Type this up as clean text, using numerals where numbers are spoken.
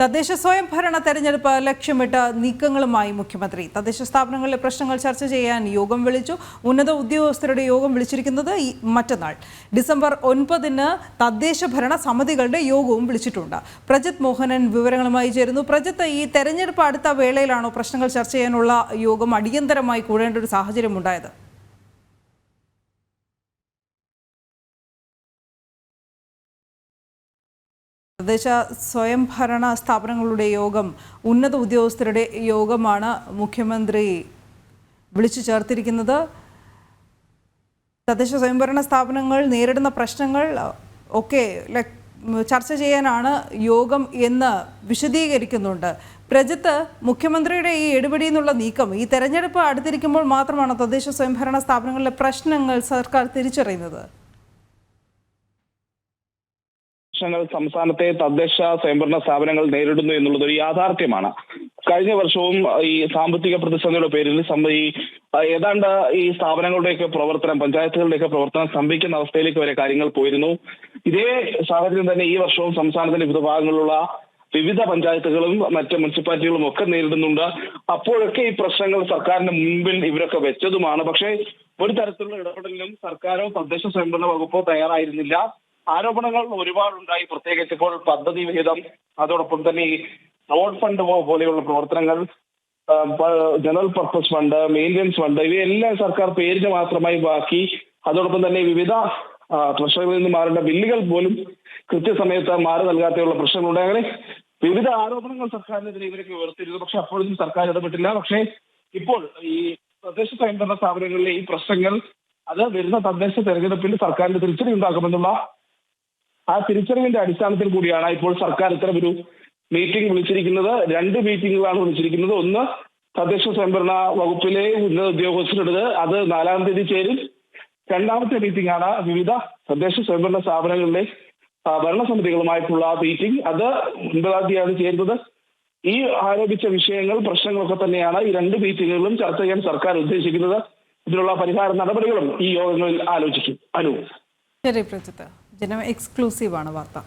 തദ്ദേശ സ്വയംഭരണ തെരഞ്ഞെടുപ്പ് ലക്ഷ്യമിട്ട് നീക്കങ്ങളുമായി മുഖ്യമന്ത്രി. തദ്ദേശ സ്ഥാപനങ്ങളിലെ പ്രശ്നങ്ങൾ ചർച്ച ചെയ്യാൻ യോഗം വിളിച്ചു. ഉന്നത ഉദ്യോഗസ്ഥരുടെ യോഗം വിളിച്ചിരിക്കുന്നത് മറ്റന്നാൾ ഡിസംബർ 9-ന് തദ്ദേശ ഭരണ സമിതികളുടെ യോഗവും വിളിച്ചിട്ടുണ്ട്. പ്രജിത് മോഹനൻ വിവരങ്ങളുമായി ചേരുന്നു. പ്രജിത്ത്, ഈ തെരഞ്ഞെടുപ്പ് അടുത്ത വേളയിലാണോ പ്രശ്നങ്ങൾ ചർച്ച ചെയ്യാനുള്ള യോഗം അടിയന്തരമായി കൂടേണ്ട ഒരു സാഹചര്യം ഉണ്ടായത്? തദ്ദേശ സ്വയംഭരണ സ്ഥാപനങ്ങളുടെ യോഗം, ഉന്നത ഉദ്യോഗസ്ഥരുടെ യോഗമാണ് മുഖ്യമന്ത്രി വിളിച്ചു ചേർത്തിരിക്കുന്നത്. തദ്ദേശ സ്വയംഭരണ സ്ഥാപനങ്ങൾ നേരിടുന്ന പ്രശ്നങ്ങൾ ഒക്കെ ചർച്ച ചെയ്യാനാണ് യോഗം എന്ന് വിശദീകരിക്കുന്നുണ്ട്. പ്രജിത്ത്, മുഖ്യമന്ത്രിയുടെ ഈ എടുപടി എന്നുള്ള നീക്കം ഈ തെരഞ്ഞെടുപ്പ് അടുത്തിരിക്കുമ്പോൾ മാത്രമാണ് തദ്ദേശ സ്വയംഭരണ സ്ഥാപനങ്ങളിലെ പ്രശ്നങ്ങൾ സർക്കാർ തിരിച്ചറിയുന്നത്? സംസ്ഥാനത്തെ തദ്ദേശ സ്വയംഭരണ സ്ഥാപനങ്ങൾ നേരിടുന്നു എന്നുള്ളത് ഒരു യാഥാർത്ഥ്യമാണ്. കഴിഞ്ഞ വർഷവും ഈ സാമ്പത്തിക പ്രതിസന്ധിയുടെ പേരിൽ ഏതാണ്ട് ഈ സ്ഥാപനങ്ങളുടെയൊക്കെ പ്രവർത്തനം, പഞ്ചായത്തുകളുടെയൊക്കെ പ്രവർത്തനം സ്തംഭിക്കുന്ന അവസ്ഥയിലേക്ക് വരെ കാര്യങ്ങൾ പോയിരുന്നു. ഇതേ സാഹചര്യം തന്നെ ഈ വർഷവും സംസ്ഥാനത്തിന്റെ വിവിധ ഭാഗങ്ങളിലുള്ള വിവിധ പഞ്ചായത്തുകളും മറ്റ് മുനിസിപ്പാലിറ്റികളും ഒക്കെ നേരിടുന്നുണ്ട്. അപ്പോഴൊക്കെ ഈ പ്രശ്നങ്ങൾ സർക്കാരിന്റെ മുൻപിൽ ഇവരൊക്കെ വെച്ചതുമാണ്. പക്ഷേ ഒരു തരത്തിലുള്ള ഇടപെടലിനും സർക്കാരോ തദ്ദേശ സ്വയംഭരണ വകുപ്പോ തയ്യാറായിരുന്നില്ല. ആരോപണങ്ങൾ ഒരുപാടുണ്ടായി. പ്രത്യേകിച്ച് ഇപ്പോൾ പദ്ധതി വിഹിതം, അതോടൊപ്പം തന്നെ ഈ റോഡ് ഫണ്ട് പോലെയുള്ള പ്രവർത്തനങ്ങൾ, general purpose fund, maintenance fund, ഇവയെല്ലാം സർക്കാർ പേരിന് മാത്രമായി ബാക്കി. അതോടൊപ്പം തന്നെ വിവിധ ട്രഷറികളിൽ നിന്ന് മാറേണ്ട ബില്ലുകൾ പോലും കൃത്യസമയത്ത് മാറി നൽകാതെയുള്ള പ്രശ്നങ്ങളുണ്ട്. അങ്ങനെ വിവിധ ആരോപണങ്ങൾ സർക്കാരിനെതിരെ ഇവരൊക്കെ ഉയർത്തിയിരുന്നു. പക്ഷെ അപ്പോഴൊന്നും സർക്കാർ ഇടപെട്ടില്ല. പക്ഷേ ഇപ്പോൾ ഈ തദ്ദേശ സ്വയംഭരണ സ്ഥാപനങ്ങളിലെ ഈ പ്രശ്നങ്ങൾ അത് വരുന്ന തദ്ദേശ തെരഞ്ഞെടുപ്പിൽ സർക്കാരിന്റെ തിരിച്ചടി ഉണ്ടാക്കുമെന്നുള്ള ആ തിരിച്ചറിവിന്റെ അടിസ്ഥാനത്തിൽ കൂടിയാണ് ഇപ്പോൾ സർക്കാർ ഇത്തരമൊരു മീറ്റിംഗ് വിളിച്ചിരിക്കുന്നത്. 2 മീറ്റിംഗുകളാണ് വിളിച്ചിരിക്കുന്നത്. ഒന്ന് തദ്ദേശ സ്വയംഭരണ വകുപ്പിലെ ഉന്നത ഉദ്യോഗസ്ഥരുടേത്, അത് 4-ാം തീയതി ചേരും. 2ാമത്തെ മീറ്റിംഗ് ആണ് വിവിധ തദ്ദേശ സ്വയംഭരണ സ്ഥാപനങ്ങളിലെ ഭരണസമിതികളുമായിട്ടുള്ള മീറ്റിംഗ്. അത് 9-ാം തീയതിയാണ് ചേരുന്നത്. ഈ ആരോപിച്ച വിഷയങ്ങൾ, പ്രശ്നങ്ങളൊക്കെ തന്നെയാണ് ഈ 2 മീറ്റിങ്ങുകളിലും ചർച്ച ചെയ്യാൻ സർക്കാർ ഉദ്ദേശിക്കുന്നത്. ഇതിനുള്ള പരിഹാര നടപടികളും ഈ യോഗങ്ങളിൽ ആലോചിക്കും. ശരി പ്രജിത്ത്, ജനം എക്സ്ക്ലൂസീവാണ് വാർത്ത.